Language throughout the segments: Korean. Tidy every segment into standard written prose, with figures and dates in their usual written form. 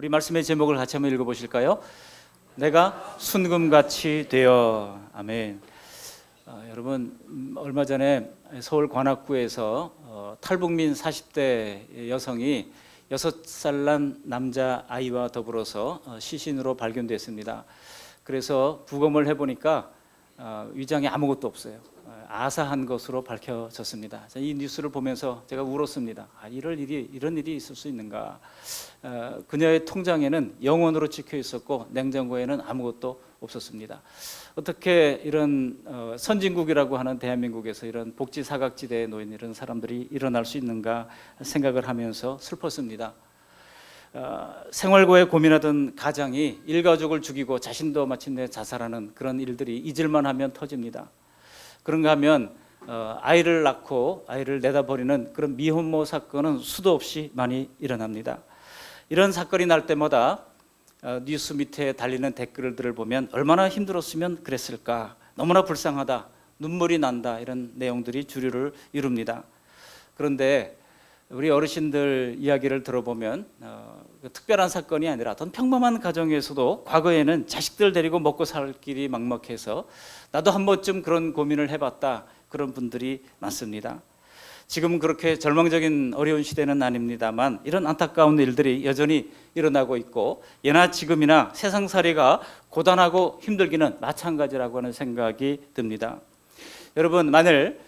우리 말씀의 제목을 같이 한번 읽어보실까요? 내가 순금같이 되어. 아멘. 여러분, 얼마 전에 서울 관악구에서 탈북민 40대 여성이 6살 난 남자 아이와 더불어서 시신으로 발견됐습니다. 그래서 부검을 해보니까 위장에 아무것도 없어요. 아사한 것으로 밝혀졌습니다. 이 뉴스를 보면서 제가 울었습니다. 이런 일이 있을 수 있는가. 그녀의 통장에는 영원으로 찍혀 있었고 냉장고에는 아무것도 없었습니다. 어떻게 이런 선진국이라고 하는 대한민국에서 이런 복지 사각지대에 놓인 이런 사람들이 일어날 수 있는가 생각을 하면서 슬펐습니다. 생활고에 고민하던 가장이 일가족을 죽이고 자신도 마침내 자살하는 그런 일들이 잊을만 하면 터집니다. 그런가 하면 아이를 낳고 아이를 내다버리는 그런 미혼모 사건은 수도 없이 많이 일어납니다. 이런 사건이 날 때마다 뉴스 밑에 달리는 댓글들을 보면 얼마나 힘들었으면 그랬을까, 너무나 불쌍하다, 눈물이 난다, 이런 내용들이 주류를 이룹니다. 그런데 우리 어르신들 이야기를 들어보면 특별한 사건이 아니라 어떤 평범한 가정에서도 과거에는 자식들 데리고 먹고 살 길이 막막해서 나도 한 번쯤 그런 고민을 해봤다, 그런 분들이 많습니다. 지금 그렇게 절망적인 어려운 시대는 아닙니다만 이런 안타까운 일들이 여전히 일어나고 있고 예나 지금이나 세상살이가 고단하고 힘들기는 마찬가지라고 하는 생각이 듭니다. 여러분, 만일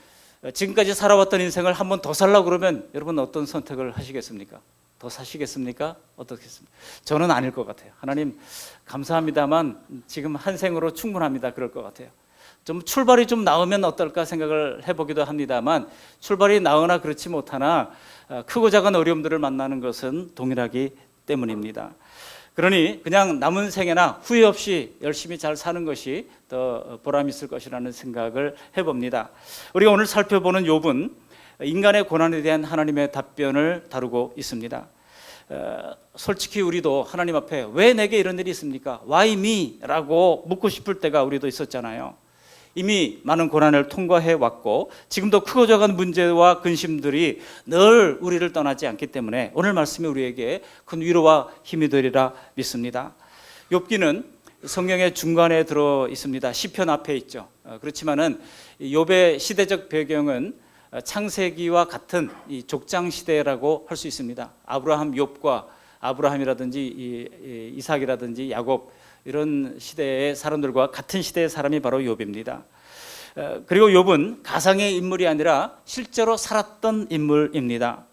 지금까지 살아왔던 인생을 한 번 더 살려고 그러면 여러분 어떤 선택을 하시겠습니까? 더 사시겠습니까? 어떻겠습니까? 저는 아닐 것 같아요. 하나님 감사합니다만 지금 한 생으로 충분합니다, 그럴 것 같아요. 좀 출발이 좀 나으면 어떨까 생각을 해보기도 합니다만 출발이 나으나 그렇지 못하나 크고 작은 어려움들을 만나는 것은 동일하기 때문입니다. 그러니 그냥 남은 생애나 후회 없이 열심히 잘 사는 것이 더 보람 있을 것이라는 생각을 해봅니다. 우리가 오늘 살펴보는 욥은 인간의 고난에 대한 하나님의 답변을 다루고 있습니다. 솔직히 우리도 하나님 앞에 왜 내게 이런 일이 있습니까? Why me? 라고 묻고 싶을 때가 우리도 있었잖아요. 이미 많은 고난을 통과해 왔고 지금도 크고 작은 문제와 근심들이 늘 우리를 떠나지 않기 때문에 오늘 말씀이 우리에게 큰 위로와 힘이 되리라 믿습니다. 욥기는 성경의 중간에 들어 있습니다. 시편 앞에 있죠. 그렇지만은 욥의 시대적 배경은 창세기와 같은 이 족장 시대라고 할 수 있습니다. 아브라함, 욥과 아브라함이라든지 이삭이라든지 야곱, 이런 시대의 사람들과 같은 시대의 사람이 바로 욥입니다. 그리고 욥은 가상의 인물이 아니라 실제로 살았던 인물입니다.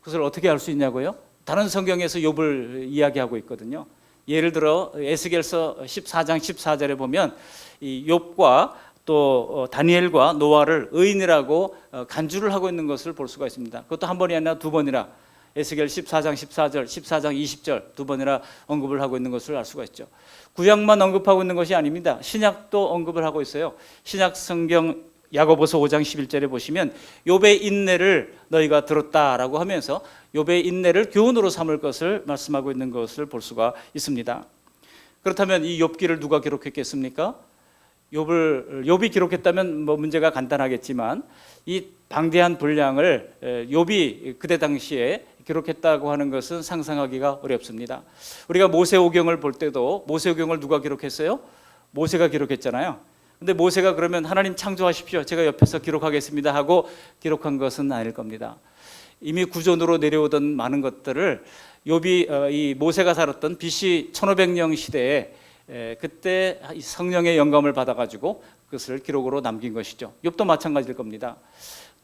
그것을 어떻게 알 수 있냐고요? 다른 성경에서 욥을 이야기하고 있거든요. 예를 들어 에스겔서 14장 14절에 보면 이 욥과 또 다니엘과 노아를 의인이라고 간주를 하고 있는 것을 볼 수가 있습니다. 그것도 한 번이 아니라 두 번이나 에스겔 14장 14절, 14장 20절 두 번이나 언급을 하고 있는 것을 알 수가 있죠. 구약만 언급하고 있는 것이 아닙니다. 신약도 언급을 하고 있어요. 신약 성경 야고보서 5장 11절에 보시면 욥의 인내를 너희가 들었다라고 하면서 욥의 인내를 교훈으로 삼을 것을 말씀하고 있는 것을 볼 수가 있습니다. 그렇다면 이 욥기를 누가 기록했겠습니까? 욥이 기록했다면 뭐 문제가 간단하겠지만 이 방대한 분량을 욥이 그때 당시에 기록했다고 하는 것은 상상하기가 어렵습니다. 우리가 모세오경을 볼 때도 모세오경을 누가 기록했어요? 모세가 기록했잖아요. 근데 모세가 그러면 하나님 창조하십시오, 제가 옆에서 기록하겠습니다 하고 기록한 것은 아닐 겁니다. 이미 구존으로 내려오던 많은 것들을 욥이 이 모세가 살았던 BC 1500년 시대에 그때 성령의 영감을 받아가지고 그것을 기록으로 남긴 것이죠. 욥도 마찬가지일 겁니다.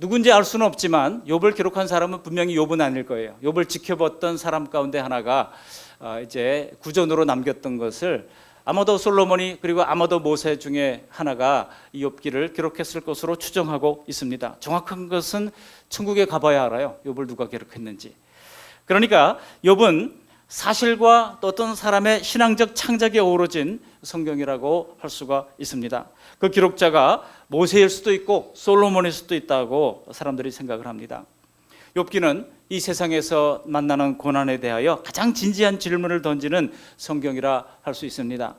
누군지 알 수는 없지만 욥을 기록한 사람은 분명히 욥은 아닐 거예요. 욥을 지켜봤던 사람 가운데 하나가 이제 구전으로 남겼던 것을 아마도 솔로몬이 그리고 아마도 모세 중에 하나가 이 욥기를 기록했을 것으로 추정하고 있습니다. 정확한 것은 천국에 가봐야 알아요, 욥을 누가 기록했는지. 그러니까 욥은 사실과 또 어떤 사람의 신앙적 창작에 어우러진 성경이라고 할 수가 있습니다. 그 기록자가 모세일 수도 있고 솔로몬일 수도 있다고 사람들이 생각을 합니다. 욥기는 이 세상에서 만나는 고난에 대하여 가장 진지한 질문을 던지는 성경이라 할 수 있습니다.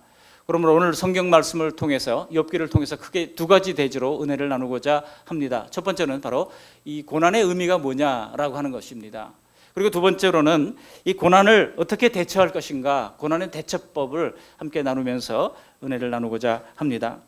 그러므로 오늘 성경 말씀을 통해서 욥기를 통해서 크게 두 가지 대지로 은혜를 나누고자 합니다. 첫 번째는 바로 이 고난의 의미가 뭐냐라고 하는 것입니다. 그리고 두 번째로는 이 고난을 어떻게 대처할 것인가, 고난의 대처법을 함께 나누면서 은혜를 나누고자 합니다.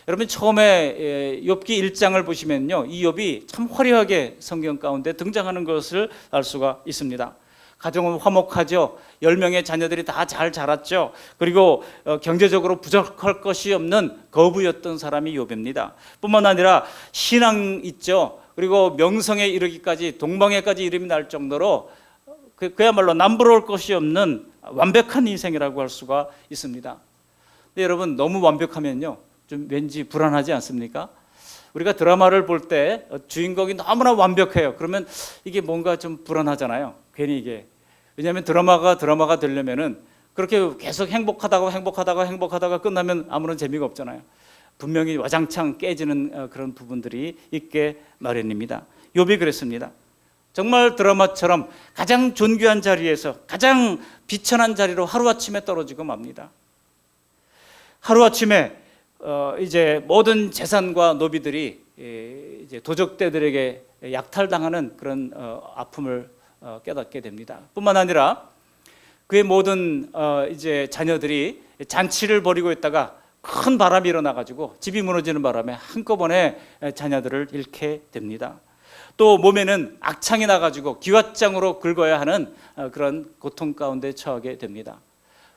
여러분 처음에 욥기 1장을 보시면요, 이 욥이 참 화려하게 성경 가운데 등장하는 것을 알 수가 있습니다. 가정은 화목하죠. 10명의 자녀들이 다 잘 자랐죠. 그리고 경제적으로 부족할 것이 없는 거부였던 사람이 욥입니다. 뿐만 아니라 신앙 있죠. 그리고 명성에 이르기까지, 동방에까지 이름이 날 정도로 그야말로 남부러울 것이 없는 완벽한 인생이라고 할 수가 있습니다. 근데 여러분 너무 완벽하면요, 좀 왠지 불안하지 않습니까? 우리가 드라마를 볼 때 주인공이 너무나 완벽해요. 그러면 이게 뭔가 좀 불안하잖아요. 괜히 이게. 왜냐하면 드라마가 되려면은 그렇게 계속 행복하다가 끝나면 아무런 재미가 없잖아요. 분명히 와장창 깨지는 그런 부분들이 있게 마련입니다. 욥이 그랬습니다. 정말 드라마처럼 가장 존귀한 자리에서 가장 비천한 자리로 하루아침에 떨어지고 맙니다. 하루아침에 이제 모든 재산과 노비들이 이제 도적대들에게 약탈당하는 그런 아픔을 깨닫게 됩니다. 뿐만 아니라 그의 모든 이제 자녀들이 잔치를 벌이고 있다가 큰 바람이 일어나가지고 집이 무너지는 바람에 한꺼번에 자녀들을 잃게 됩니다. 또 몸에는 악창이 나가지고 기왓장으로 긁어야 하는 그런 고통 가운데 처하게 됩니다.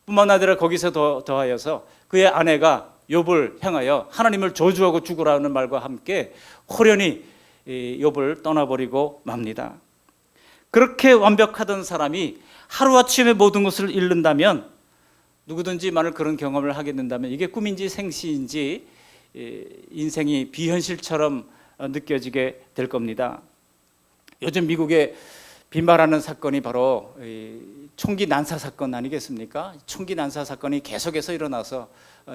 뿐만 아니라 거기서 더하여서 그의 아내가 욥을 향하여 하나님을 저주하고 죽으라는 말과 함께 호련히 욥을 떠나버리고 맙니다. 그렇게 완벽하던 사람이 하루아침에 모든 것을 잃는다면, 누구든지 만일 그런 경험을 하게 된다면 이게 꿈인지 생시인지 인생이 비현실처럼 느껴지게 될 겁니다. 요즘 미국에 빈발하는 사건이 바로 총기 난사 사건 아니겠습니까? 총기 난사 사건이 계속해서 일어나서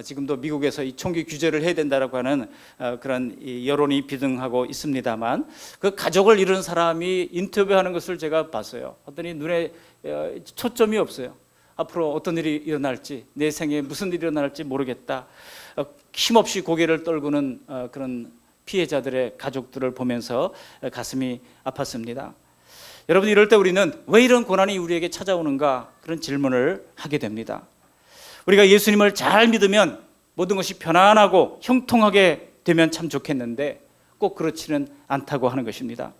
지금도 미국에서 이 총기 규제를 해야 된다라고 하는 그런 여론이 비등하고 있습니다만, 그 가족을 잃은 사람이 인터뷰하는 것을 제가 봤어요. 봤더니 눈에 초점이 없어요. 앞으로 어떤 일이 일어날지, 내 생에 무슨 일이 일어날지 모르겠다. 힘없이 고개를 떨구는 그런 피해자들의 가족들을 보면서 가슴이 아팠습니다. 여러분, 이럴 때 우리는 왜 이런 고난이 우리에게 찾아오는가, 그런 질문을 하게 됩니다. 우리가 예수님을 잘 믿으면 모든 것이 편안하고 형통하게 되면 참 좋겠는데 꼭 그렇지는 않다고 하는 것입니다.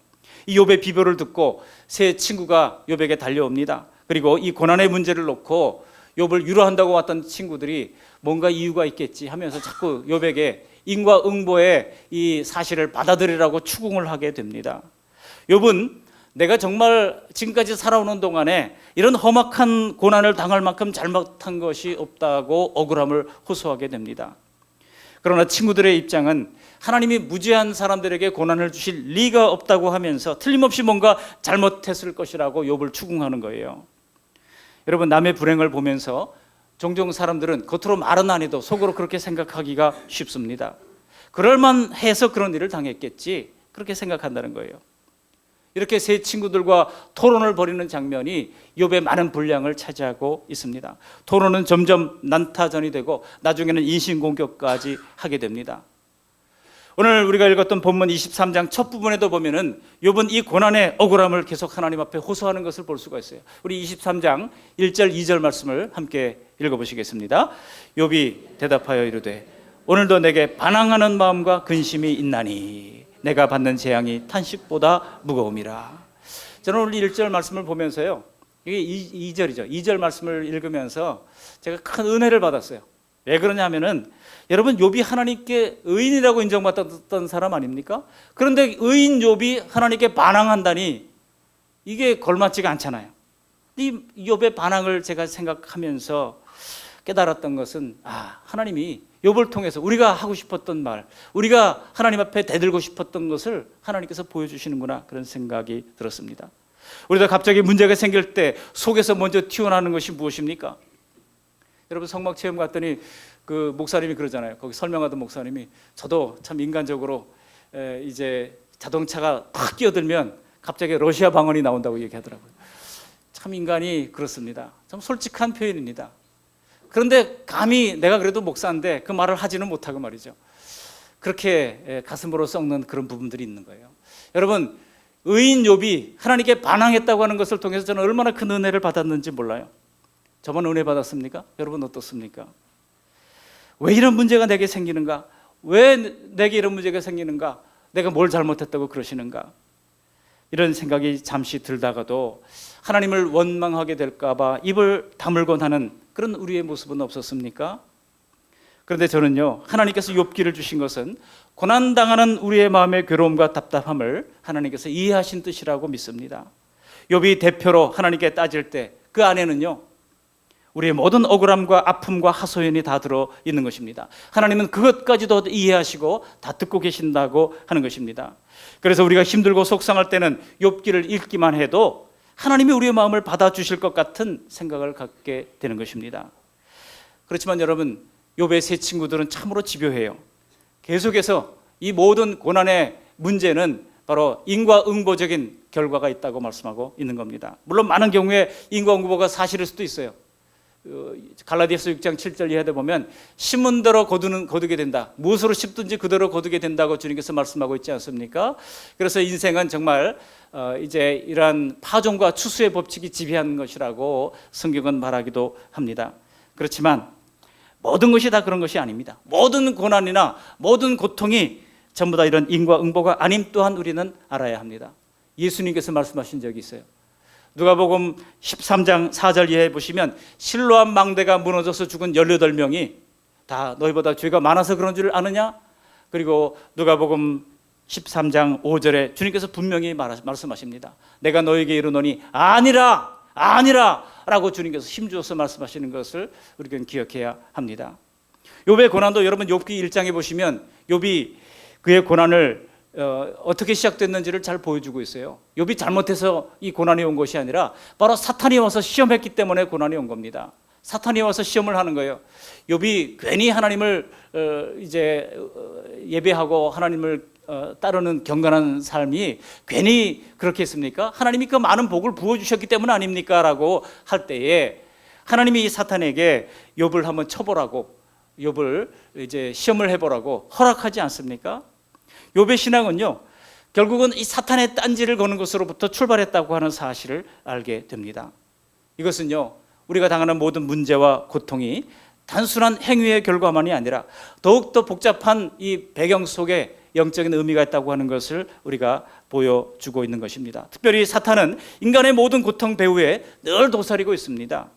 이 욥의 비교를 듣고 세 친구가 욥에게 달려옵니다. 그리고 이 고난의 문제를 놓고 욥을 위로한다고 왔던 친구들이 뭔가 이유가 있겠지 하면서 자꾸 욥에게 인과응보의 이 사실을 받아들이라고 추궁을 하게 됩니다. 욥은 내가 정말 지금까지 살아오는 동안에 이런 험악한 고난을 당할 만큼 잘못한 것이 없다고 억울함을 호소하게 됩니다. 그러나 친구들의 입장은 하나님이 무지한 사람들에게 고난을 주실 리가 없다고 하면서 틀림없이 뭔가 잘못했을 것이라고 욥을 추궁하는 거예요. 여러분, 남의 불행을 보면서 종종 사람들은 겉으로 말은 안 해도 속으로 그렇게 생각하기가 쉽습니다. 그럴만해서 그런 일을 당했겠지, 그렇게 생각한다는 거예요. 이렇게 세 친구들과 토론을 벌이는 장면이 욥의 많은 분량을 차지하고 있습니다. 토론은 점점 난타전이 되고 나중에는 인신공격까지 하게 됩니다. 오늘 우리가 읽었던 본문 23장 첫 부분에도 보면은 욥은 이 고난의 억울함을 계속 하나님 앞에 호소하는 것을 볼 수가 있어요. 우리 23장 1절 2절 말씀을 함께 읽어보시겠습니다. 욥이 대답하여 이르되 오늘도 내게 반항하는 마음과 근심이 있나니 내가 받는 재앙이 탄식보다 무거움이라. 저는 오늘 1절 말씀을 보면서요, 이게 2절이죠. 2절 말씀을 읽으면서 제가 큰 은혜를 받았어요. 왜 그러냐면은 여러분, 욥이 하나님께 의인이라고 인정받았던 사람 아닙니까? 그런데 의인 욥이 하나님께 반항한다니 이게 걸맞지가 않잖아요. 이 욥의 반항을 제가 생각하면서 깨달았던 것은, 하나님이 욥을 통해서 우리가 하고 싶었던 말, 우리가 하나님 앞에 대들고 싶었던 것을 하나님께서 보여주시는구나, 그런 생각이 들었습니다. 우리도 갑자기 문제가 생길 때 속에서 먼저 튀어나오는 것이 무엇입니까? 여러분, 성막 체험 갔더니 그 목사님이 그러잖아요. 거기 설명하던 목사님이, 저도 참 인간적으로 이제 자동차가 탁 끼어들면 갑자기 러시아 방언이 나온다고 얘기하더라고요. 참 인간이 그렇습니다. 참 솔직한 표현입니다. 그런데 감히 내가 그래도 목사인데 그 말을 하지는 못하고 말이죠. 그렇게 가슴으로 썩는 그런 부분들이 있는 거예요. 여러분, 의인 욥이 하나님께 반항했다고 하는 것을 통해서 저는 얼마나 큰 은혜를 받았는지 몰라요. 저만 은혜 받았습니까? 여러분 어떻습니까? 왜 이런 문제가 내게 생기는가? 왜 내게 이런 문제가 생기는가? 내가 뭘 잘못했다고 그러시는가? 이런 생각이 잠시 들다가도 하나님을 원망하게 될까 봐 입을 다물곤 하는 그런 우리의 모습은 없었습니까? 그런데 저는요, 하나님께서 욥기를 주신 것은 고난당하는 우리의 마음의 괴로움과 답답함을 하나님께서 이해하신 뜻이라고 믿습니다. 욥이 대표로 하나님께 따질 때 그 안에는요, 우리의 모든 억울함과 아픔과 하소연이 다 들어있는 것입니다. 하나님은 그것까지도 이해하시고 다 듣고 계신다고 하는 것입니다. 그래서 우리가 힘들고 속상할 때는 욥기를 읽기만 해도 하나님이 우리의 마음을 받아주실 것 같은 생각을 갖게 되는 것입니다. 그렇지만 여러분, 욥의 세 친구들은 참으로 집요해요. 계속해서 이 모든 고난의 문제는 바로 인과응보적인 결과가 있다고 말씀하고 있는 겁니다. 물론 많은 경우에 인과응보가 사실일 수도 있어요. 갈라디아서 6장 7절 이하에 보면 심은 대로 거두게 된다. 무엇으로 심든지 그대로 거두게 된다고 주님께서 말씀하고 있지 않습니까? 그래서 인생은 정말 이제 이러한 파종과 추수의 법칙이 지배하는 것이라고 성경은 말하기도 합니다. 그렇지만 모든 것이 다 그런 것이 아닙니다. 모든 고난이나 모든 고통이 전부 다 이런 인과응보가 아님 또한 우리는 알아야 합니다. 예수님께서 말씀하신 적이 있어요. 누가복음 13장 4절 이하에 보시면 실로암 망대가 무너져서 죽은 18명이 다 너희보다 죄가 많아서 그런 줄 아느냐? 그리고 누가복음 13장 5절에 주님께서 분명히 말씀하십니다. 내가 너에게 이르노니 아니라 라고 주님께서 힘주어서 말씀하시는 것을 우리는 기억해야 합니다. 욥의 고난도 여러분 욥기 1장에 보시면 욥이 그의 고난을 어떻게 시작됐는지를 잘 보여주고 있어요. 욥이 잘못해서 이 고난이 온 것이 아니라 바로 사탄이 와서 시험했기 때문에 고난이 온 겁니다. 사탄이 와서 시험을 하는 거예요. 욥이 괜히 하나님을 예배하고 하나님을 따르는 경건한 삶이 괜히 그렇게 했습니까? 하나님이 그 많은 복을 부어주셨기 때문 아닙니까? 라고 할 때에 하나님이 이 사탄에게 욥을 한번 쳐보라고, 욥을 이제 시험을 해보라고 허락하지 않습니까? 욥의 신앙은요, 결국은 이 사탄의 딴지를 거는 것으로부터 출발했다고 하는 사실을 알게 됩니다. 이것은요, 우리가 당하는 모든 문제와 고통이 단순한 행위의 결과만이 아니라 더욱더 복잡한 이 배경 속에 영적인 의미가 있다고 하는 것을 우리가 보여주고 있는 것입니다. 특별히 사탄은 인간의 모든 고통 배후에 늘 도사리고 있습니다.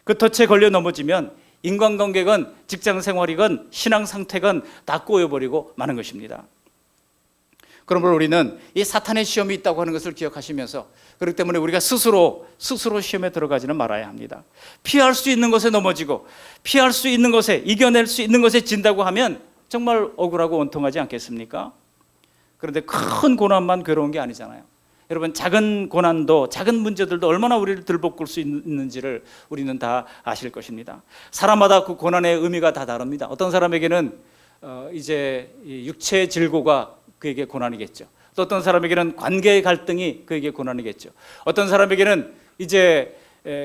그 덫에 걸려 넘어지면 인간관계건 직장생활이건 신앙 상태건 다 꼬여버리고 마는 것입니다. 그러므로 우리는 이 사탄의 시험이 있다고 하는 것을 기억하시면서, 그렇기 때문에 우리가 스스로 시험에 들어가지는 말아야 합니다. 피할 수 있는 것에 넘어지고 피할 수 있는 것에, 이겨낼 수 있는 것에 진다고 하면 정말 억울하고 원통하지 않겠습니까? 그런데 큰 고난만 괴로운 게 아니잖아요. 여러분, 작은 고난도, 작은 문제들도 얼마나 우리를 들볶을 수 있는지를 우리는 다 아실 것입니다. 사람마다 그 고난의 의미가 다 다릅니다. 어떤 사람에게는 이제 육체의 질고가 그에게 고난이겠죠. 또 어떤 사람에게는 관계의 갈등이 그에게 고난이겠죠. 어떤 사람에게는 이제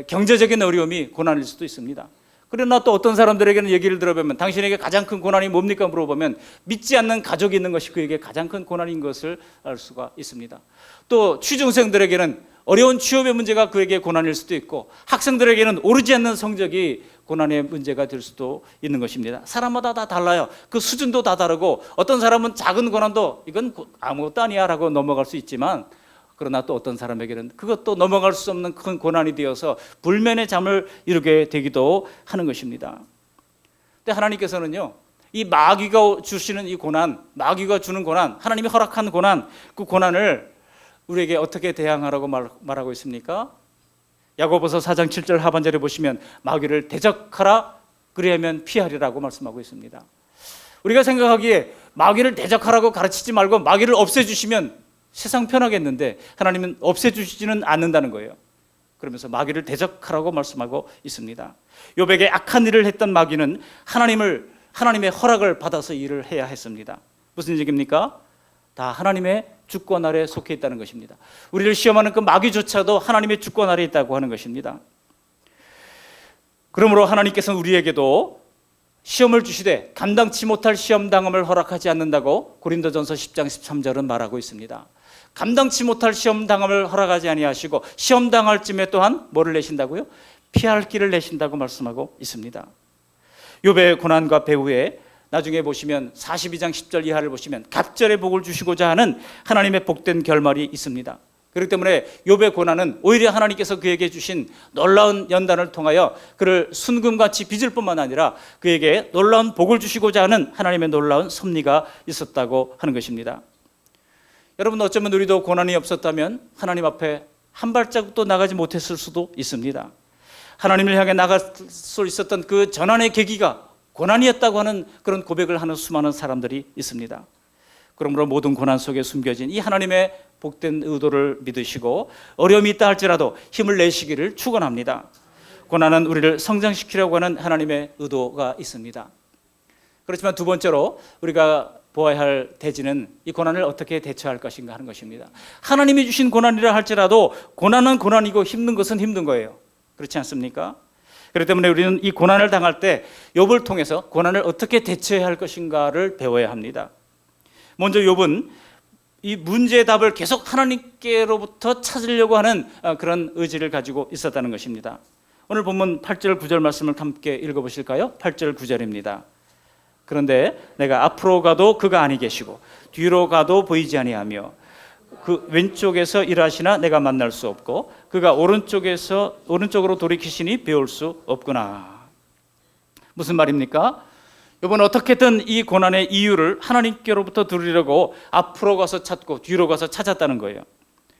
경제적인 어려움이 고난일 수도 있습니다. 그러나 또 어떤 사람들에게는 얘기를 들어보면 당신에게 가장 큰 고난이 뭡니까 물어보면 믿지 않는 가족이 있는 것이 그에게 가장 큰 고난인 것을 알 수가 있습니다. 또 취중생들에게는 어려운 취업의 문제가 그에게 고난일 수도 있고, 학생들에게는 오르지 않는 성적이 고난의 문제가 될 수도 있는 것입니다. 사람마다 다 달라요. 그 수준도 다 다르고, 어떤 사람은 작은 고난도 이건 아무것도 아니야 라고 넘어갈 수 있지만, 그러나 또 어떤 사람에게는 그것도 넘어갈 수 없는 큰 고난이 되어서 불면의 잠을 이루게 되기도 하는 것입니다. 근데 하나님께서는요, 이 마귀가 주시는 이 고난, 마귀가 주는 고난, 하나님이 허락한 고난, 그 고난을 우리에게 어떻게 대항하라고 말하고 있습니까? 야고보서 4장 7절 하반절에 보시면 마귀를 대적하라, 그리하면 피하리라고 말씀하고 있습니다. 우리가 생각하기에 마귀를 대적하라고 가르치지 말고 마귀를 없애주시면 세상 편하겠는데, 하나님은 없애주시지는 않는다는 거예요. 그러면서 마귀를 대적하라고 말씀하고 있습니다. 욥에게 악한 일을 했던 마귀는 하나님의 허락을 받아서 일을 해야 했습니다. 무슨 얘기입니까? 다 하나님의 주권 아래 속해 있다는 것입니다. 우리를 시험하는 그 마귀조차도 하나님의 주권 아래 있다고 하는 것입니다. 그러므로 하나님께서는 우리에게도 시험을 주시되 감당치 못할 시험 당함을 허락하지 않는다고 고린도전서 10장 13절은 말하고 있습니다. 감당치 못할 시험 당함을 허락하지 아니하시고 시험 당할 쯤에 또한 뭐를 내신다고요? 피할 길을 내신다고 말씀하고 있습니다. 욥의 고난과 배후에 나중에 보시면 42장 10절 이하를 보시면 갑절의 복을 주시고자 하는 하나님의 복된 결말이 있습니다. 그렇기 때문에 욥의 고난은 오히려 하나님께서 그에게 주신 놀라운 연단을 통하여 그를 순금같이 빚을 뿐만 아니라 그에게 놀라운 복을 주시고자 하는 하나님의 놀라운 섭리가 있었다고 하는 것입니다. 여러분, 어쩌면 우리도 고난이 없었다면 하나님 앞에 한 발자국도 나가지 못했을 수도 있습니다. 하나님을 향해 나갈 수 있었던 그 전환의 계기가 고난이었다고 하는 그런 고백을 하는 수많은 사람들이 있습니다. 그러므로 모든 고난 속에 숨겨진 이 하나님의 복된 의도를 믿으시고 어려움이 있다 할지라도 힘을 내시기를 축원합니다. 고난은 우리를 성장시키려고 하는 하나님의 의도가 있습니다. 그렇지만 두 번째로 우리가 보아야 할 대지는 이 고난을 어떻게 대처할 것인가 하는 것입니다. 하나님이 주신 고난이라 할지라도 고난은 고난이고 힘든 것은 힘든 거예요. 그렇지 않습니까? 그렇기 때문에 우리는 이 고난을 당할 때 욥을 통해서 고난을 어떻게 대처해야 할 것인가를 배워야 합니다. 먼저 욥은 이 문제의 답을 계속 하나님께로부터 찾으려고 하는 그런 의지를 가지고 있었다는 것입니다. 오늘 본문 8절 9절 말씀을 함께 읽어보실까요? 8절 9절입니다. 그런데 내가 앞으로 가도 그가 아니 계시고 뒤로 가도 보이지 아니하며 그 왼쪽에서 일하시나 내가 만날 수 없고 그가 오른쪽으로 돌이키시니 배울 수 없구나. 무슨 말입니까? 욥은 어떻게든 이 고난의 이유를 하나님께로부터 들으려고 앞으로 가서 찾고 뒤로 가서 찾았다는 거예요.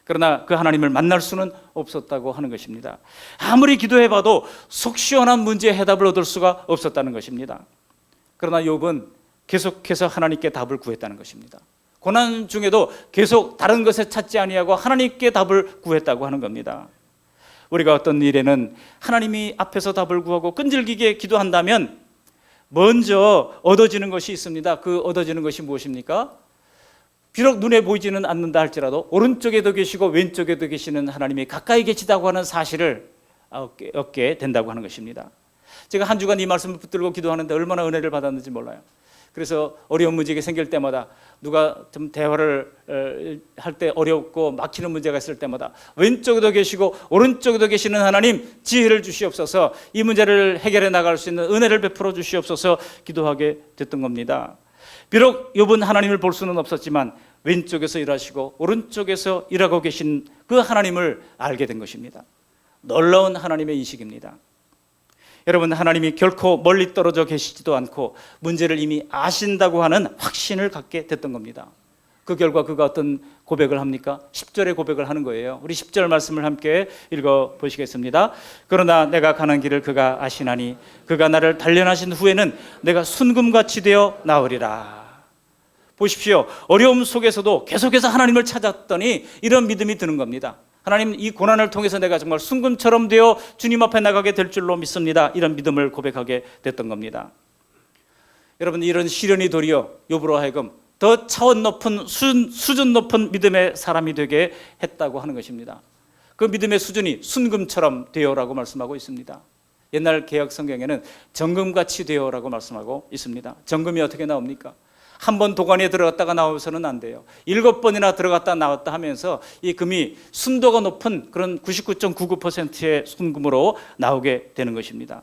그러나 그 하나님을 만날 수는 없었다고 하는 것입니다. 아무리 기도해봐도 속 시원한 문제의 해답을 얻을 수가 없었다는 것입니다. 그러나 욥은 계속해서 하나님께 답을 구했다는 것입니다. 고난 중에도 계속 다른 것에 찾지 아니하고 하나님께 답을 구했다고 하는 겁니다. 우리가 어떤 일에는 하나님이 앞에서 답을 구하고 끈질기게 기도한다면 먼저 얻어지는 것이 있습니다. 그 얻어지는 것이 무엇입니까? 비록 눈에 보이지는 않는다 할지라도 오른쪽에도 계시고 왼쪽에도 계시는 하나님이 가까이 계시다고 하는 사실을 얻게 된다고 하는 것입니다. 제가 한 주간 이 말씀을 붙들고 기도하는데 얼마나 은혜를 받았는지 몰라요. 그래서 어려운 문제가 생길 때마다 누가 좀 대화를 할 때 어렵고 막히는 문제가 있을 때마다 왼쪽에도 계시고 오른쪽에도 계시는 하나님 지혜를 주시옵소서, 이 문제를 해결해 나갈 수 있는 은혜를 베풀어 주시옵소서 기도하게 됐던 겁니다. 비록 욥은 하나님을 볼 수는 없었지만 왼쪽에서 일하시고 오른쪽에서 일하고 계신 그 하나님을 알게 된 것입니다. 놀라운 하나님의 인식입니다. 여러분, 하나님이 결코 멀리 떨어져 계시지도 않고 문제를 이미 아신다고 하는 확신을 갖게 됐던 겁니다. 그 결과 그가 어떤 고백을 합니까? 10절의 고백을 하는 거예요. 우리 10절 말씀을 함께 읽어보시겠습니다. 그러나 내가 가는 길을 그가 아시나니 그가 나를 단련하신 후에는 내가 순금같이 되어 나으리라. 보십시오. 어려움 속에서도 계속해서 하나님을 찾았더니 이런 믿음이 드는 겁니다. 하나님, 이 고난을 통해서 내가 정말 순금처럼 되어 주님 앞에 나가게 될 줄로 믿습니다. 이런 믿음을 고백하게 됐던 겁니다. 여러분, 이런 시련이 도리어 욥으로 하여금 더 차원 높은 수준 높은 믿음의 사람이 되게 했다고 하는 것입니다. 그 믿음의 수준이 순금처럼 되어라고 말씀하고 있습니다. 옛날 개역 성경에는 정금같이 되어라고 말씀하고 있습니다. 정금이 어떻게 나옵니까? 한 번 도관에 들어갔다가 나와서는 안 돼요. 7번이나 들어갔다 나왔다 하면서 이 금이 순도가 높은 그런 99.99%의 순금으로 나오게 되는 것입니다.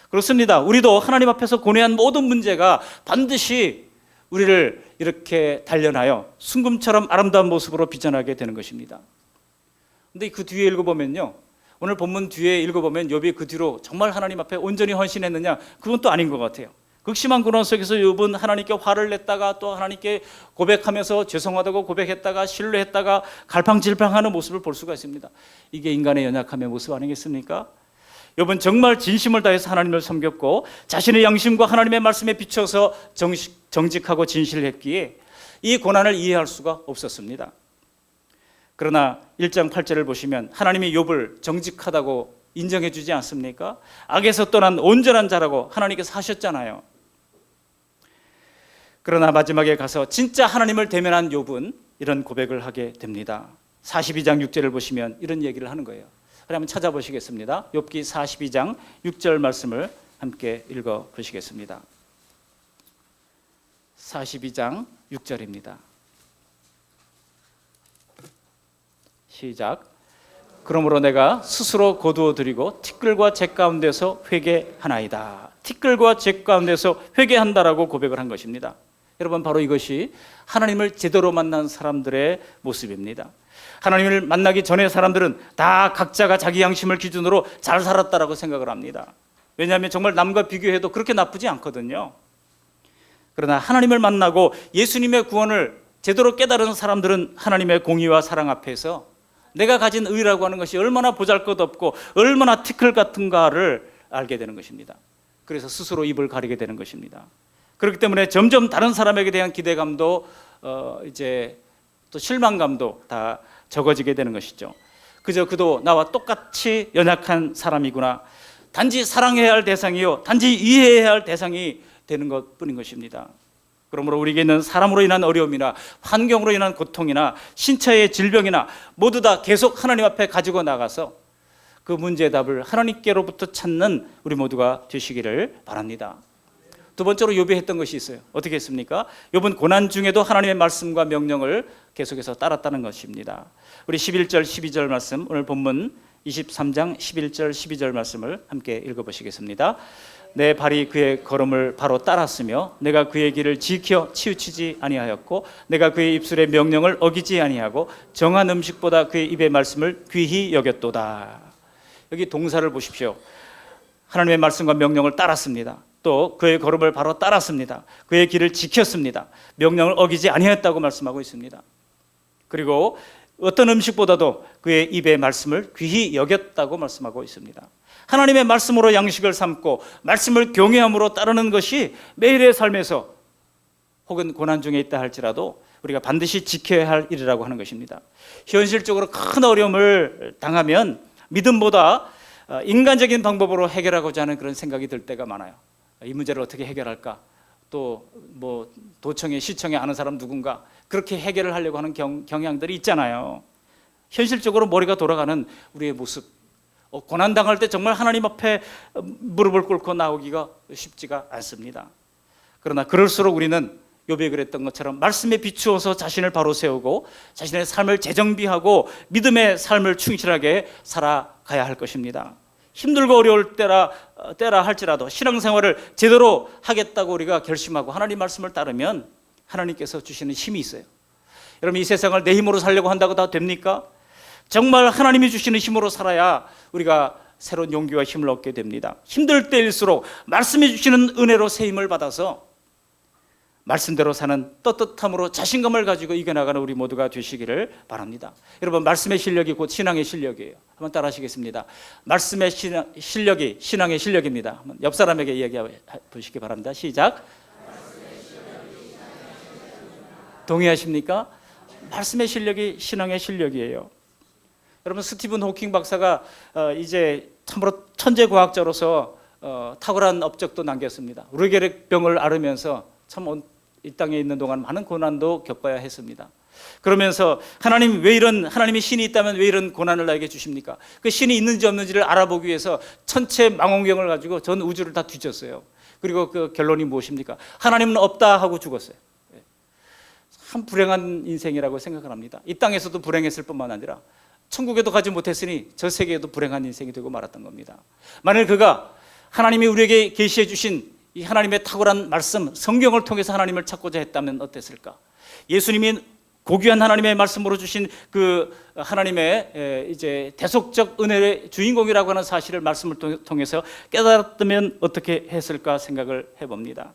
그렇습니다. 우리도 하나님 앞에서 고뇌한 모든 문제가 반드시 우리를 이렇게 단련하여 순금처럼 아름다운 모습으로 비전하게 되는 것입니다. 그런데 그 뒤에 읽어보면요, 오늘 본문 뒤에 읽어보면 욥이 그 뒤로 정말 하나님 앞에 온전히 헌신했느냐? 그건 또 아닌 것 같아요. 극심한 고난 속에서 욥은 하나님께 화를 냈다가 또 하나님께 고백하면서 죄송하다고 고백했다가 신뢰했다가 갈팡질팡하는 모습을 볼 수가 있습니다. 이게 인간의 연약함의 모습 아니겠습니까? 욥은 정말 진심을 다해서 하나님을 섬겼고 자신의 양심과 하나님의 말씀에 비춰서 정직하고 진실했기에 이 고난을 이해할 수가 없었습니다. 그러나 1장 8절을 보시면 하나님이 욥을 정직하다고 인정해 주지 않습니까? 악에서 떠난 온전한 자라고 하나님께서 하셨잖아요. 그러나 마지막에 가서 진짜 하나님을 대면한 욥은 이런 고백을 하게 됩니다. 42장 6절을 보시면 이런 얘기를 하는 거예요. 한번 찾아보시겠습니다. 욥기 42장 6절 말씀을 함께 읽어보시겠습니다. 42장 6절입니다. 시작. 그러므로 내가 스스로 거두어 드리고 티끌과 재 가운데서 회개하나이다. 티끌과 재 가운데서 회개한다라고 고백을 한 것입니다. 여러분, 바로 이것이 하나님을 제대로 만난 사람들의 모습입니다. 하나님을 만나기 전에 사람들은 다 각자가 자기 양심을 기준으로 잘 살았다라고 생각을 합니다. 왜냐하면 정말 남과 비교해도 그렇게 나쁘지 않거든요. 그러나 하나님을 만나고 예수님의 구원을 제대로 깨달은 사람들은 하나님의 공의와 사랑 앞에서 내가 가진 의라고 하는 것이 얼마나 보잘것없고 얼마나 티끌 같은가를 알게 되는 것입니다. 그래서 스스로 입을 가리게 되는 것입니다. 그렇기 때문에 점점 다른 사람에게 대한 기대감도 이제 또 실망감도 다 적어지게 되는 것이죠. 그저 그도 나와 똑같이 연약한 사람이구나. 단지 사랑해야 할 대상이요, 단지 이해해야 할 대상이 되는 것뿐인 것입니다. 그러므로 우리에게 있는 사람으로 인한 어려움이나 환경으로 인한 고통이나 신체의 질병이나 모두 다 계속 하나님 앞에 가지고 나가서 그 문제의 답을 하나님께로부터 찾는 우리 모두가 되시기를 바랍니다. 두 번째로 욥이 했던 것이 있어요. 어떻게 했습니까? 욥은 고난 중에도 하나님의 말씀과 명령을 계속해서 따랐다는 것입니다. 우리 11절 12절 말씀, 오늘 본문 23장 11절 12절 말씀을 함께 읽어보시겠습니다. 내 발이 그의 걸음을 바로 따랐으며 내가 그의 길을 지켜 치우치지 아니하였고 내가 그의 입술의 명령을 어기지 아니하고 정한 음식보다 그의 입의 말씀을 귀히 여겼도다. 여기 동사를 보십시오. 하나님의 말씀과 명령을 따랐습니다. 또 그의 걸음을 바로 따랐습니다. 그의 길을 지켰습니다. 명령을 어기지 아니하였다고 말씀하고 있습니다. 그리고 어떤 음식보다도 그의 입의 말씀을 귀히 여겼다고 말씀하고 있습니다. 하나님의 말씀으로 양식을 삼고 말씀을 경외함으로 따르는 것이 매일의 삶에서 혹은 고난 중에 있다 할지라도 우리가 반드시 지켜야 할 일이라고 하는 것입니다. 현실적으로 큰 어려움을 당하면 믿음보다 인간적인 방법으로 해결하고자 하는 그런 생각이 들 때가 많아요. 이 문제를 어떻게 해결할까? 또 뭐 도청에 시청에 아는 사람 누군가 그렇게 해결을 하려고 하는 경향들이 있잖아요. 현실적으로 머리가 돌아가는 우리의 모습, 고난당할 때 정말 하나님 앞에 무릎을 꿇고 나오기가 쉽지가 않습니다. 그러나 그럴수록 우리는 욥이 그랬던 것처럼 말씀에 비추어서 자신을 바로 세우고 자신의 삶을 재정비하고 믿음의 삶을 충실하게 살아가야 할 것입니다. 힘들고 어려울 때라 할지라도 신앙생활을 제대로 하겠다고 우리가 결심하고 하나님 말씀을 따르면 하나님께서 주시는 힘이 있어요. 여러분, 이 세상을 내 힘으로 살려고 한다고 다 됩니까? 정말 하나님이 주시는 힘으로 살아야 우리가 새로운 용기와 힘을 얻게 됩니다. 힘들 때일수록 말씀해 주시는 은혜로 새 힘을 받아서 말씀대로 사는 떳떳함으로 자신감을 가지고 이겨나가는 우리 모두가 되시기를 바랍니다. 여러분, 말씀의 실력이 곧 신앙의 실력이에요. 한번 따라 하시겠습니다. 말씀의 실력이 신앙의 실력입니다. 한번 옆 사람에게 이야기해 보시기 바랍니다. 시작. 동의하십니까? 말씀의 실력이 신앙의 실력이에요. 여러분, 스티븐 호킹 박사가 이제 참으로 천재 과학자로서 탁월한 업적도 남겼습니다. 루게릭병을 앓으면서 참 이 땅에 있는 동안 많은 고난도 겪어야 했습니다. 그러면서 하나님이 신이 있다면 왜 이런 고난을 나에게 주십니까? 그 신이 있는지 없는지를 알아보기 위해서 천체 망원경을 가지고 전 우주를 다 뒤졌어요. 그리고 그 결론이 무엇입니까? 하나님은 없다 하고 죽었어요. 참 불행한 인생이라고 생각을 합니다. 이 땅에서도 불행했을 뿐만 아니라 천국에도 가지 못했으니 저 세계에도 불행한 인생이 되고 말았던 겁니다. 만일 그가 하나님이 우리에게 계시해 주신 이 하나님의 탁월한 말씀, 성경을 통해서 하나님을 찾고자 했다면 어땠을까? 예수님이 고귀한 하나님의 말씀으로 주신 그 하나님의 이제 대속적 은혜의 주인공이라고 하는 사실을 말씀을 통해서 깨달았다면 어떻게 했을까 생각을 해봅니다.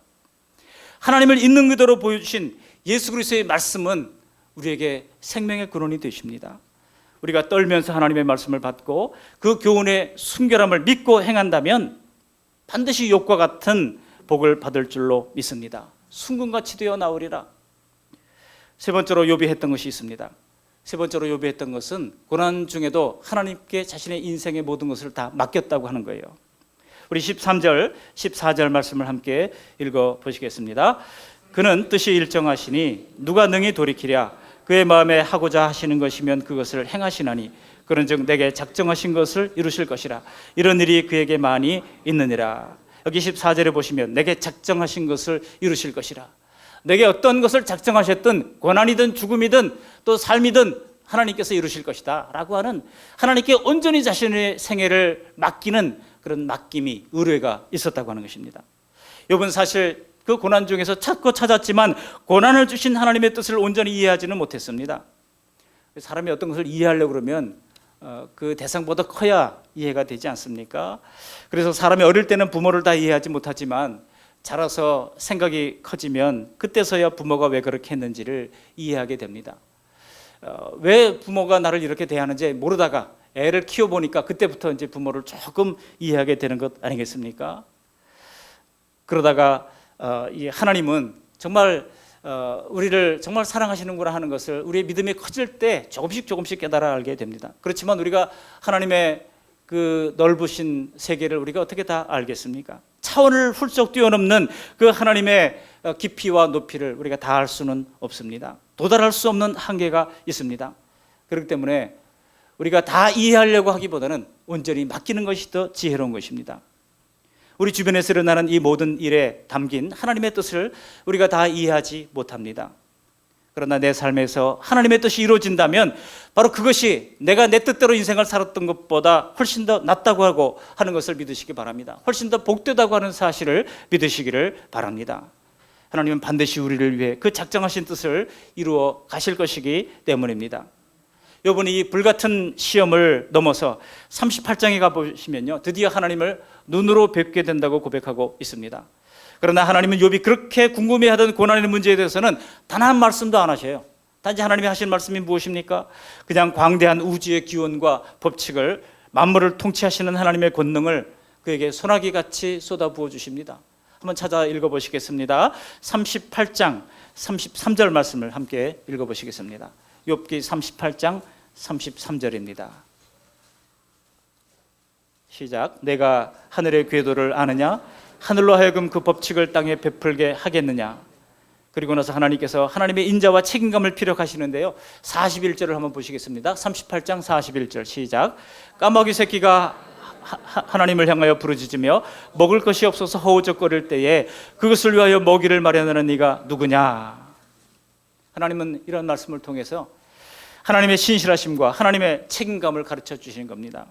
하나님을 있는 그대로 보여주신 예수 그리스도의 말씀은 우리에게 생명의 근원이 되십니다. 우리가 떨면서 하나님의 말씀을 받고 그 교훈의 순결함을 믿고 행한다면 반드시 욥과 같은 복을 받을 줄로 믿습니다. 순금같이 되어 나오리라. 세 번째로 욥이 했던 것이 있습니다. 세 번째로 욥이 했던 것은 고난 중에도 하나님께 자신의 인생의 모든 것을 다 맡겼다고 하는 거예요. 우리 13절, 14절 말씀을 함께 읽어보시겠습니다. 그는 뜻이 일정하시니 누가 능히 돌이키랴. 그의 마음에 하고자 하시는 것이면 그것을 행하시나니 그런즉 내게 작정하신 것을 이루실 것이라. 이런 일이 그에게 많이 있느니라. 여기 14절에 보시면 내게 작정하신 것을 이루실 것이라. 내게 어떤 것을 작정하셨든 고난이든 죽음이든 또 삶이든 하나님께서 이루실 것이다 라고 하는, 하나님께 온전히 자신의 생애를 맡기는 그런 맡김이, 의뢰가 있었다고 하는 것입니다. 욥은 사실 그 고난 중에서 찾고 찾았지만 고난을 주신 하나님의 뜻을 온전히 이해하지는 못했습니다. 사람이 어떤 것을 이해하려고 그러면 그 대상보다 커야 이해가 되지 않습니까? 그래서 사람이 어릴 때는 부모를 다 이해하지 못하지만 자라서 생각이 커지면 그때서야 부모가 왜 그렇게 했는지를 이해하게 됩니다. 왜 부모가 나를 이렇게 대하는지 모르다가 애를 키워보니까 그때부터 이제 부모를 조금 이해하게 되는 것 아니겠습니까? 그러다가 이 하나님은 정말 우리를 정말 사랑하시는구나 하는 것을 우리의 믿음이 커질 때 조금씩 깨달아 알게 됩니다. 그렇지만 우리가 하나님의 그 넓으신 세계를 우리가 어떻게 다 알겠습니까? 차원을 훌쩍 뛰어넘는 그 하나님의 깊이와 높이를 우리가 다 알 수는 없습니다. 도달할 수 없는 한계가 있습니다. 그렇기 때문에 우리가 다 이해하려고 하기보다는 온전히 맡기는 것이 더 지혜로운 것입니다. 우리 주변에서 일어나는 이 모든 일에 담긴 하나님의 뜻을 우리가 다 이해하지 못합니다. 그러나 내 삶에서 하나님의 뜻이 이루어진다면 바로 그것이 내가 내 뜻대로 인생을 살았던 것보다 훨씬 더 낫다고 하고 하는 것을 믿으시기 바랍니다. 훨씬 더 복되다고 하는 사실을 믿으시기를 바랍니다. 하나님은 반드시 우리를 위해 그 작정하신 뜻을 이루어 가실 것이기 때문입니다. 욥은 이 불같은 시험을 넘어서 38장에 가보시면요, 드디어 하나님을 눈으로 뵙게 된다고 고백하고 있습니다. 그러나 하나님은 욥이 그렇게 궁금해하던 고난의 문제에 대해서는 단 한 말씀도 안 하셔요. 단지 하나님이 하신 말씀이 무엇입니까? 그냥 광대한 우주의 기원과 법칙을, 만물을 통치하시는 하나님의 권능을 그에게 소나기같이 쏟아부어 주십니다. 한번 찾아 읽어보시겠습니다. 38장 33절 말씀을 함께 읽어보시겠습니다. 욥기 38장 33절입니다. 시작. 내가 하늘의 궤도를 아느냐? 하늘로 하여금 그 법칙을 땅에 베풀게 하겠느냐? 그리고 나서 하나님께서 하나님의 인자와 책임감을 피력하시는데요, 41절을 한번 보시겠습니다. 38장 41절 시작. 까마귀 새끼가 하나님을 향하여 부르짖으며 먹을 것이 없어서 허우적거릴 때에 그것을 위하여 먹이를 마련하는 네가 누구냐? 하나님은 이런 말씀을 통해서 하나님의 신실하심과 하나님의 책임감을 가르쳐 주시는 겁니다.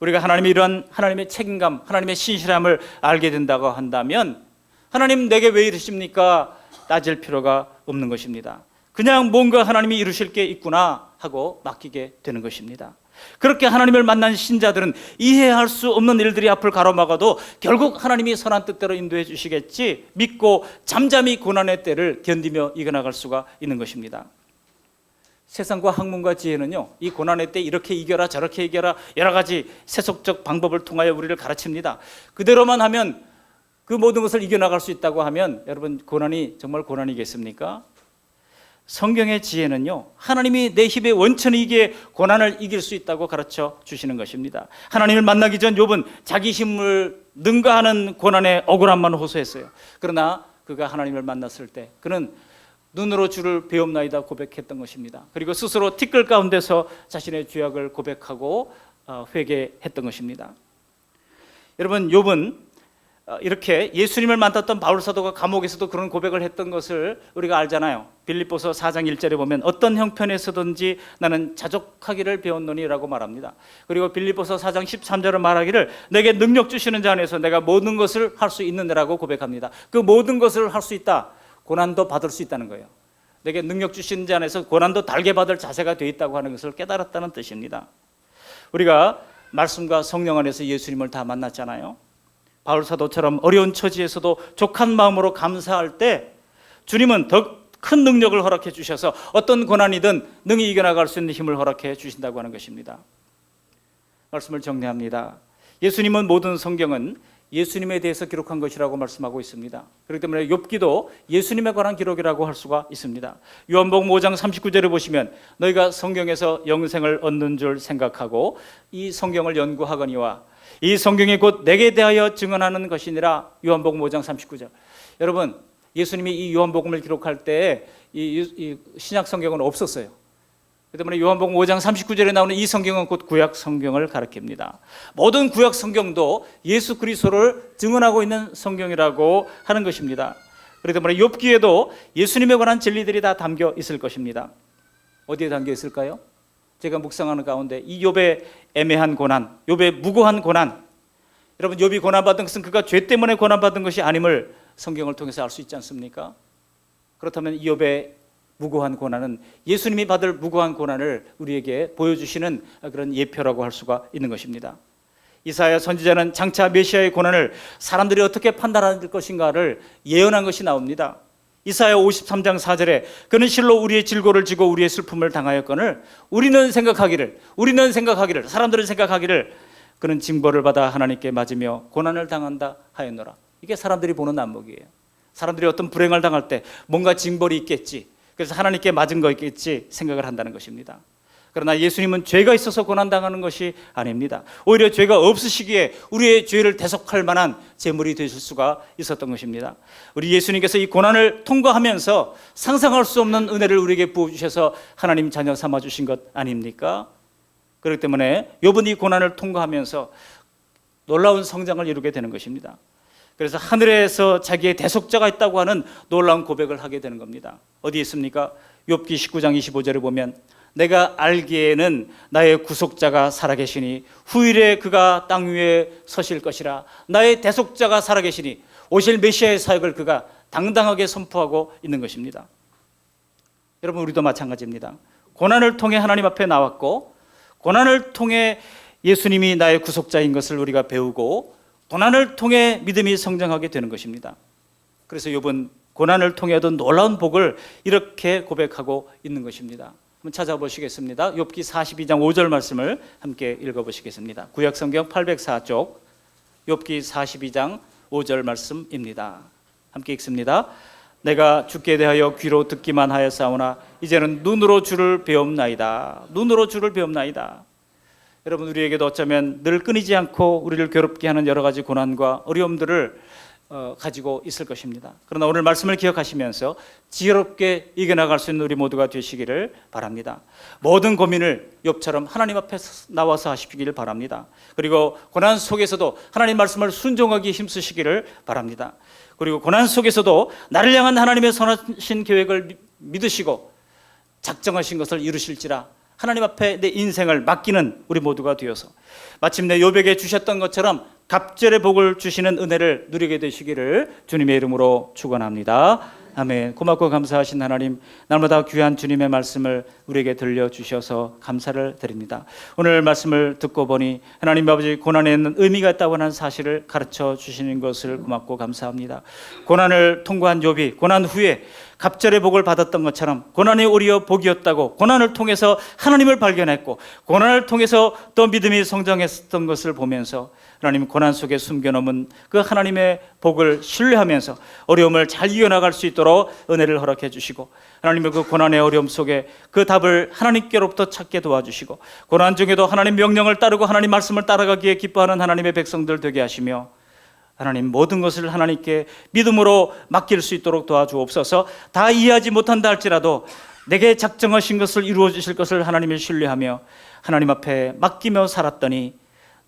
우리가 하나님의 이러한 하나님의 책임감, 하나님의 신실함을 알게 된다고 한다면 하나님 내게 왜 이러십니까? 따질 필요가 없는 것입니다. 그냥 뭔가 하나님이 이루실 게 있구나 하고 맡기게 되는 것입니다. 그렇게 하나님을 만난 신자들은 이해할 수 없는 일들이 앞을 가로막아도 결국 하나님이 선한 뜻대로 인도해 주시겠지 믿고 잠잠히 고난의 때를 견디며 이겨나갈 수가 있는 것입니다. 세상과 학문과 지혜는요, 이 고난의 때 이렇게 이겨라 저렇게 이겨라 여러 가지 세속적 방법을 통하여 우리를 가르칩니다. 그대로만 하면 그 모든 것을 이겨나갈 수 있다고 하면 여러분, 고난이 정말 고난이겠습니까? 성경의 지혜는요, 하나님이 내 힘의 원천이기에 고난을 이길 수 있다고 가르쳐 주시는 것입니다. 하나님을 만나기 전 욥은 자기 힘을 능가하는 고난의 억울함만 호소했어요. 그러나 그가 하나님을 만났을 때 그는 눈으로 주를 배옵나이다 고백했던 것입니다. 그리고 스스로 티끌 가운데서 자신의 죄악을 고백하고 회개했던 것입니다. 여러분, 욥은 이렇게 예수님을 만났던 바울 사도가 감옥에서도 그런 고백을 했던 것을 우리가 알잖아요. 빌립보서 4장 1절에 보면 어떤 형편에서든지 나는 자족하기를 배웠노니라고 말합니다. 그리고 빌립보서 4장 13절은 말하기를 내게 능력 주시는 자 안에서 내가 모든 것을 할 수 있느니라고 고백합니다. 그 모든 것을 할 수 있다, 고난도 받을 수 있다는 거예요. 내게 능력 주시는 자 안에서 고난도 달게 받을 자세가 되어 있다고 하는 것을 깨달았다는 뜻입니다. 우리가 말씀과 성령 안에서 예수님을 다 만났잖아요. 바울 사도처럼 어려운 처지에서도 족한 마음으로 감사할 때 주님은 더 큰 능력을 허락해 주셔서 어떤 고난이든 능히 이겨나갈 수 있는 힘을 허락해 주신다고 하는 것입니다. 말씀을 정리합니다. 예수님은 모든 성경은 예수님에 대해서 기록한 것이라고 말씀하고 있습니다. 그렇기 때문에 욥기도 예수님에 관한 기록이라고 할 수가 있습니다. 요한복음 5장 39절에 보시면 너희가 성경에서 영생을 얻는 줄 생각하고 이 성경을 연구하거니와 이 성경이 곧 내게 대하여 증언하는 것이니라. 요한복음 5장 39절. 여러분, 예수님이 이 요한복음을 기록할 때 이 신약 성경은 없었어요. 그렇기 때문에 요한복음 5장 39절에 나오는 이 성경은 곧 구약 성경을 가리킵니다. 모든 구약 성경도 예수 그리스도를 증언하고 있는 성경이라고 하는 것입니다. 그렇기 때문에 욥기에도 예수님에 관한 진리들이 다 담겨 있을 것입니다. 어디에 담겨 있을까요? 제가 묵상하는 가운데 이 욥의 애매한 고난, 욥의 무고한 고난, 여러분 욥이 고난받은 것은 그가 죄 때문에 고난받은 것이 아님을 성경을 통해서 알 수 있지 않습니까? 그렇다면 이 욥의 무고한 고난은 예수님이 받을 무고한 고난을 우리에게 보여주시는 그런 예표라고 할 수가 있는 것입니다. 이사야 선지자는 장차 메시아의 고난을 사람들이 어떻게 판단할 것인가를 예언한 것이 나옵니다. 이사야 53장 4절에 그는 실로 우리의 질고를 지고 우리의 슬픔을 당하였거늘 우리는 생각하기를 사람들은 생각하기를 그는 징벌을 받아 하나님께 맞으며 고난을 당한다 하였노라. 이게 사람들이 보는 안목이에요. 사람들이 어떤 불행을 당할 때 뭔가 징벌이 있겠지, 그래서 하나님께 맞은 거 있겠지 생각을 한다는 것입니다. 그러나 예수님은 죄가 있어서 고난당하는 것이 아닙니다. 오히려 죄가 없으시기에 우리의 죄를 대속할 만한 제물이 되실 수가 있었던 것입니다. 우리 예수님께서 이 고난을 통과하면서 상상할 수 없는 은혜를 우리에게 부어주셔서 하나님 자녀 삼아주신 것 아닙니까? 그렇기 때문에 욥은 이 고난을 통과하면서 놀라운 성장을 이루게 되는 것입니다. 그래서 하늘에서 자기의 대속자가 있다고 하는 놀라운 고백을 하게 되는 겁니다. 어디 있습니까? 욥기 19장 25절에 보면 내가 알기에는 나의 구속자가 살아계시니 후일에 그가 땅 위에 서실 것이라. 나의 대속자가 살아계시니 오실 메시아의 사역을 그가 당당하게 선포하고 있는 것입니다. 여러분 우리도 마찬가지입니다. 고난을 통해 하나님 앞에 나왔고 고난을 통해 예수님이 나의 구속자인 것을 우리가 배우고 고난을 통해 믿음이 성장하게 되는 것입니다. 그래서 욥은 고난을 통해 얻은 놀라운 복을 이렇게 고백하고 있는 것입니다. 한번 찾아보시겠습니다. 욥기 42장 5절 말씀을 함께 읽어보시겠습니다. 구약성경 804쪽 욥기 42장 5절 말씀입니다. 함께 읽습니다. 내가 주께 대하여 귀로 듣기만 하였사오나 이제는 눈으로 주를 배움나이다. 눈으로 주를 배움나이다. 여러분 우리에게도 어쩌면 늘 끊이지 않고 우리를 괴롭게 하는 여러 가지 고난과 어려움들을 가지고 있을 것입니다. 그러나 오늘 말씀을 기억하시면서 지혜롭게 이겨나갈 수 있는 우리 모두가 되시기를 바랍니다. 모든 고민을 욥처럼 하나님 앞에 나와서 하시기를 바랍니다. 그리고 고난 속에서도 하나님 말씀을 순종하기 힘쓰시기를 바랍니다. 그리고 고난 속에서도 나를 향한 하나님의 선하신 계획을 믿으시고 작정하신 것을 이루실지라 하나님 앞에 내 인생을 맡기는 우리 모두가 되어서 마침내 욥에게 주셨던 것처럼 갑절의 복을 주시는 은혜를 누리게 되시기를 주님의 이름으로 축원합니다. 아멘. 고맙고 감사하신 하나님, 날마다 귀한 주님의 말씀을 우리에게 들려주셔서 감사를 드립니다. 오늘 말씀을 듣고 보니 하나님 아버지 고난에는 의미가 있다고 하는 사실을 가르쳐 주시는 것을 고맙고 감사합니다. 고난을 통과한 욥이 고난 후에 갑절의 복을 받았던 것처럼 고난이 오히려 복이었다고 고난을 통해서 하나님을 발견했고 고난을 통해서 또 믿음이 성장했던 것을 보면서 하나님 고난 속에 숨겨놓은 그 하나님의 복을 신뢰하면서 어려움을 잘 이겨나갈 수 있도록 은혜를 허락해 주시고 하나님의 그 고난의 어려움 속에 그 답을 하나님께로부터 찾게 도와주시고 고난 중에도 하나님 명령을 따르고 하나님 말씀을 따라가기에 기뻐하는 하나님의 백성들 되게 하시며 하나님 모든 것을 하나님께 믿음으로 맡길 수 있도록 도와주옵소서. 다 이해하지 못한다 할지라도 내게 작정하신 것을 이루어 주실 것을 하나님을 신뢰하며 하나님 앞에 맡기며 살았더니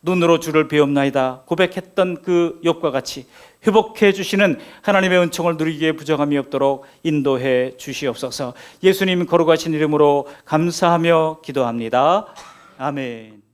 눈으로 주를 배움나이다 고백했던 그 욥과 같이 회복해 주시는 하나님의 은총을 누리기에 부정함이 없도록 인도해 주시옵소서. 예수님 거룩하신 이름으로 감사하며 기도합니다. 아멘.